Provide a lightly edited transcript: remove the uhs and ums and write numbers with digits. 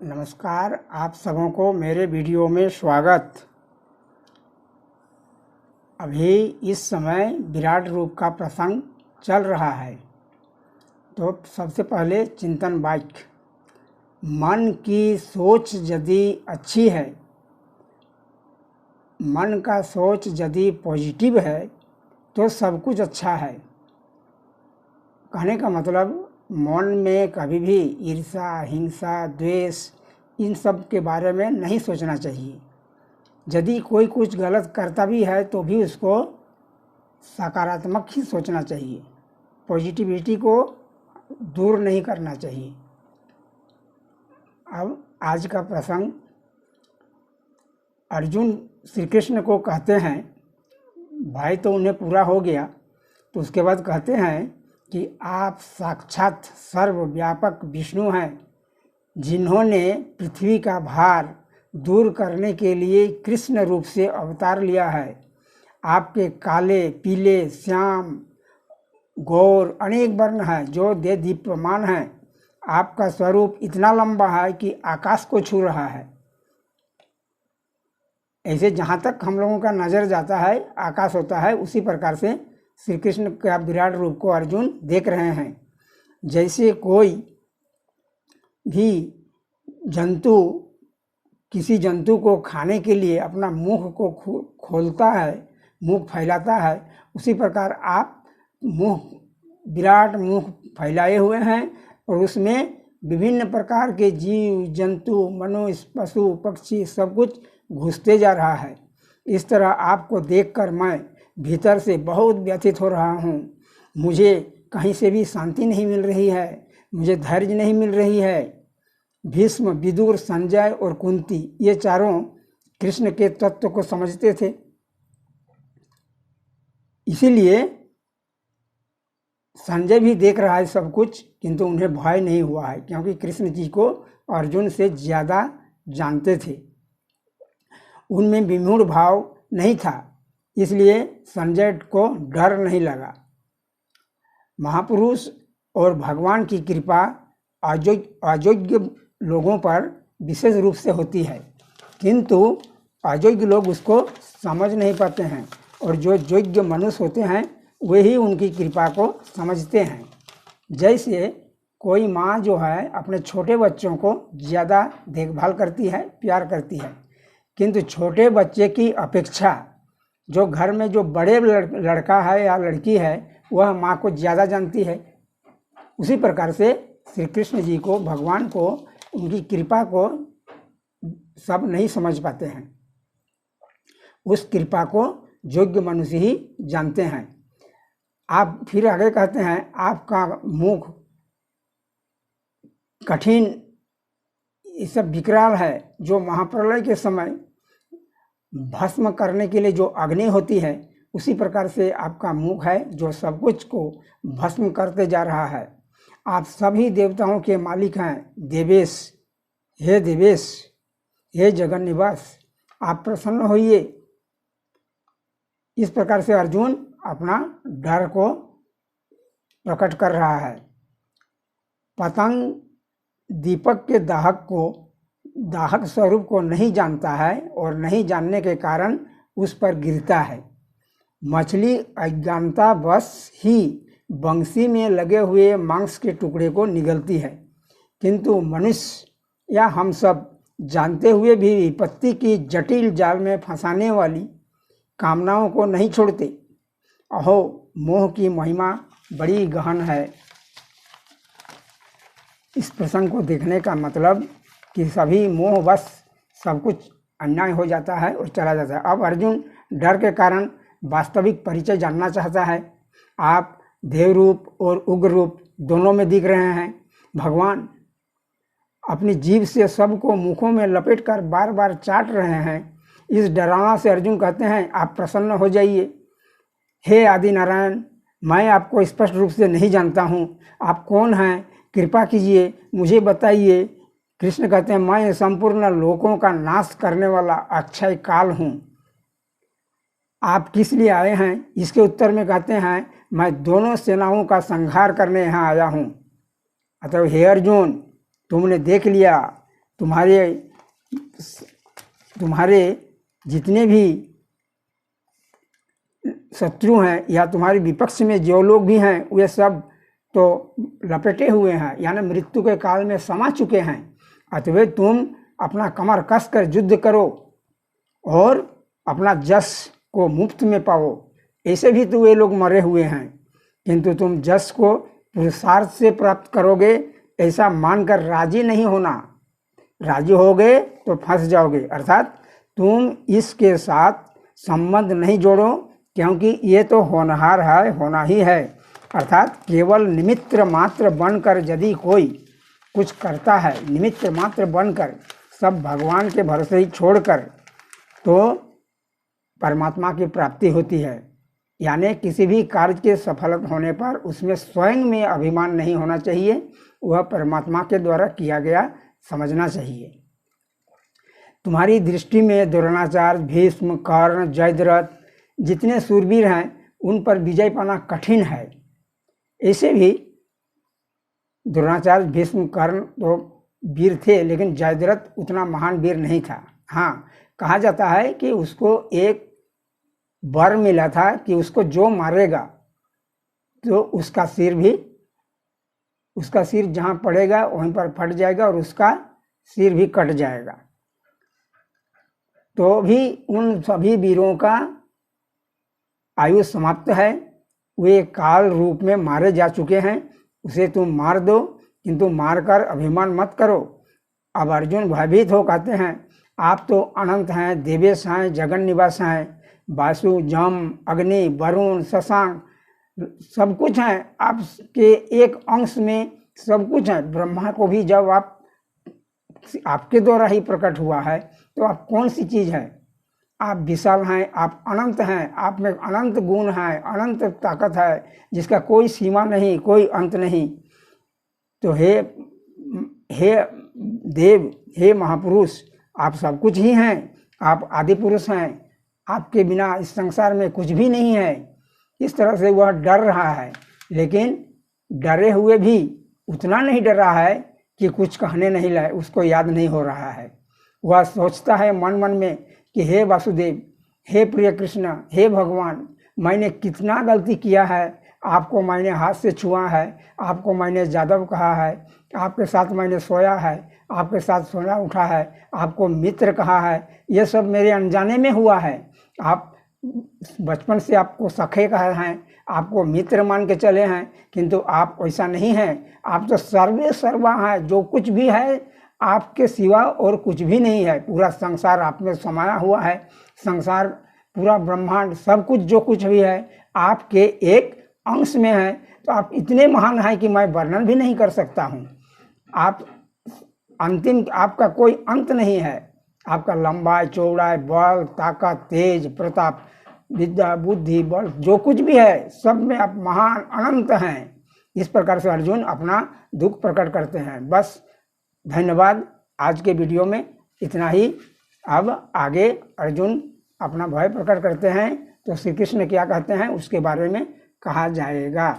नमस्कार, आप सबों को मेरे वीडियो में स्वागत। अभी इस समय विराट रूप का प्रसंग चल रहा है, तो सबसे पहले चिंतन वाक्य। मन की सोच यदि अच्छी है, मन का सोच यदि पॉजिटिव है तो सब कुछ अच्छा है। कहने का मतलब मन में कभी भी ईर्ष्या, हिंसा, द्वेष इन सब के बारे में नहीं सोचना चाहिए। यदि कोई कुछ गलत करता भी है तो भी उसको सकारात्मक ही सोचना चाहिए, पॉजिटिविटी को दूर नहीं करना चाहिए। अब आज का प्रसंग, अर्जुन श्री कृष्ण को कहते हैं, भाई तो उन्हें पूरा हो गया, तो उसके बाद कहते हैं कि आप साक्षात सर्वव्यापक विष्णु हैं, जिन्होंने पृथ्वी का भार दूर करने के लिए कृष्ण रूप से अवतार लिया है। आपके काले, पीले, श्याम, गौर अनेक वर्ण हैं जो दे दीप्यमान हैं। आपका स्वरूप इतना लंबा है कि आकाश को छू रहा है। ऐसे जहाँ तक हम लोगों का नज़र जाता है आकाश होता है, उसी प्रकार से श्री कृष्ण का विराट रूप को अर्जुन देख रहे हैं। जैसे कोई भी जंतु किसी जंतु को खाने के लिए अपना मुंह को खोलता है, मुंह फैलाता है, उसी प्रकार आप विराट मुंह फैलाए हुए हैं और उसमें विभिन्न प्रकार के जीव जंतु, मनुष्य, पशु, पक्षी सब कुछ घुसते जा रहा है। इस तरह आपको देखकर मैं भीतर से बहुत व्यथित हो रहा हूँ। मुझे कहीं से भी शांति नहीं मिल रही है, मुझे धैर्य नहीं मिल रही है। भीष्म, विदुर, संजय और कुंती ये चारों कृष्ण के तत्व को समझते थे, इसीलिए संजय भी देख रहा है सब कुछ, किंतु उन्हें भय नहीं हुआ है, क्योंकि कृष्ण जी को अर्जुन से ज़्यादा जानते थे। उनमें विमूढ़ भाव नहीं था, इसलिए संजय को डर नहीं लगा। महापुरुष और भगवान की कृपा अयोग्य लोगों पर विशेष रूप से होती है, किंतु अयोग्य लोग उसको समझ नहीं पाते हैं, और जो योग्य मनुष्य होते हैं वे ही उनकी कृपा को समझते हैं। जैसे कोई माँ जो है अपने छोटे बच्चों को ज़्यादा देखभाल करती है, प्यार करती है, किंतु छोटे बच्चे की अपेक्षा जो घर में जो बड़े लड़का है या लड़की है वह माँ को ज़्यादा जानती है। उसी प्रकार से श्री कृष्ण जी को, भगवान को, उनकी कृपा को सब नहीं समझ पाते हैं। उस कृपा को योग्य मनुष्य ही जानते हैं। आप फिर आगे कहते हैं, आपका मुख कठिन, ये सब विकराल है, जो महाप्रलय के समय भस्म करने के लिए जो अग्नि होती है उसी प्रकार से आपका मुख है, जो सब कुछ को भस्म करते जा रहा है। आप सभी देवताओं के मालिक हैं, देवेश, हे देवेश, हे जगन निवास, आप प्रसन्न होइए। इस प्रकार से अर्जुन अपना डर को प्रकट कर रहा है। पतंग दीपक के दाहक स्वरूप को नहीं जानता है और नहीं जानने के कारण उस पर गिरता है। मछली अज्ञानता बस ही बंसी में लगे हुए मांस के टुकड़े को निगलती है, किंतु मनुष्य या हम सब जानते हुए भी विपत्ति की जटिल जाल में फंसाने वाली कामनाओं को नहीं छोड़ते। अहो, मोह की महिमा बड़ी गहन है। इस प्रसंग को देखने का मतलब कि सभी मोहवश सब कुछ अन्याय हो जाता है और चला जाता है। अब अर्जुन डर के कारण वास्तविक परिचय जानना चाहता है। आप देव रूप और उग्र रूप दोनों में दिख रहे हैं। भगवान अपनी जीभ से सबको मुखों में लपेटकर बार बार चाट रहे हैं। इस डरावना से अर्जुन कहते हैं, आप प्रसन्न हो जाइए। हे आदि नारायण, मैं आपको स्पष्ट रूप से नहीं जानता हूँ, आप कौन हैं? कृपा कीजिए, मुझे बताइए। कृष्ण कहते हैं, मैं संपूर्ण लोकों का नाश करने वाला अक्षय काल हूँ। आप किस लिए आए हैं? इसके उत्तर में कहते हैं, मैं दोनों सेनाओं का संहार करने यहाँ आया हूँ। अतः हे अर्जुन, तुमने देख लिया, तुम्हारे जितने भी शत्रु हैं या तुम्हारे विपक्ष में जो लोग भी हैं वे सब तो लपेटे हुए हैं, यानी मृत्यु के काल में समा चुके हैं। अतः तुम अपना कमर कस कर युद्ध करो और अपना जस को मुफ्त में पाओ। ऐसे भी तो वे लोग मरे हुए हैं, किंतु तुम जस को पुरुषार्थ से प्राप्त करोगे ऐसा मानकर राजी नहीं होना। राजी हो गए तो फंस जाओगे, अर्थात तुम इसके साथ संबंध नहीं जोड़ो, क्योंकि ये तो होनहार है, होना ही है। अर्थात केवल निमित्त मात्र बनकर यदि कोई कुछ करता है, निमित्त मात्र बनकर सब भगवान के भरोसे ही छोड़कर, तो परमात्मा की प्राप्ति होती है। यानी किसी भी कार्य के सफल होने पर उसमें स्वयं में अभिमान नहीं होना चाहिए, वह परमात्मा के द्वारा किया गया समझना चाहिए। तुम्हारी दृष्टि में द्रोणाचार्य, भीष्म, कर्ण, जयद्रथ जितने सूरवीर हैं उन पर विजय पाना कठिन है। ऐसे भी द्रोणाचार्य, भीष्म, कर्ण तो वीर थे, लेकिन जयद्रथ उतना महान वीर नहीं था। हाँ, कहा जाता है कि उसको एक वर मिला था कि उसको जो मारेगा तो उसका सिर जहाँ पड़ेगा वहीं पर फट जाएगा और उसका सिर भी कट जाएगा। तो भी उन सभी वीरों का आयु समाप्त है, वे काल रूप में मारे जा चुके हैं। उसे तुम मार दो, किंतु मारकर अभिमान मत करो। अब अर्जुन भयभीत हो कहते हैं, आप तो अनंत हैं, देवेश हैं, जगन निवास हैं, वासु, जम, अग्नि, वरुण, शशांक सब कुछ हैं। आपके एक अंश में सब कुछ है। ब्रह्मा को भी जब आपके द्वारा ही प्रकट हुआ है, तो आप कौन सी चीज़ है? आप विशाल हैं, आप अनंत हैं, आप में अनंत गुण हैं, अनंत ताकत है जिसका कोई सीमा नहीं, कोई अंत नहीं। तो हे देव, हे महापुरुष, आप सब कुछ ही हैं, आप आदि पुरुष हैं, आपके बिना इस संसार में कुछ भी नहीं है। इस तरह से वह डर रहा है, लेकिन डरे हुए भी उतना नहीं डर रहा है कि कुछ कहने नहीं लाए, उसको याद नहीं हो रहा है। वह सोचता है मन मन में कि हे वासुदेव, हे प्रिय कृष्ण, हे भगवान, मैंने कितना गलती किया है। आपको मैंने हाथ से छुआ है, आपको मैंने जादव कहा है, आपके साथ मैंने सोया है, आपके साथ सोना उठा है, आपको मित्र कहा है। ये सब मेरे अनजाने में हुआ है। आप बचपन से आपको सखे कहे हैं, आपको मित्र मान के चले हैं, किंतु आप ऐसा नहीं हैं। आप तो सर्वे सर्वा हैं, जो कुछ भी है आपके सिवा और कुछ भी नहीं है। पूरा संसार आप में समाया हुआ है, संसार पूरा ब्रह्मांड सब कुछ जो कुछ भी है आपके एक अंश में है। तो आप इतने महान हैं कि मैं वर्णन भी नहीं कर सकता हूँ। आप अंतिम, आपका कोई अंत नहीं है। आपका लंबाई, चौड़ाई, बल, ताकत, तेज, प्रताप, विद्या, बुद्धि, बल जो कुछ भी है सब में आप महान अनंत हैं। इस प्रकार से अर्जुन अपना दुख प्रकट करते हैं। बस धन्यवाद। आज के वीडियो में इतना ही। अब आगे अर्जुन अपना भय प्रकट करते हैं तो श्री कृष्ण क्या कहते हैं उसके बारे में कहा जाएगा।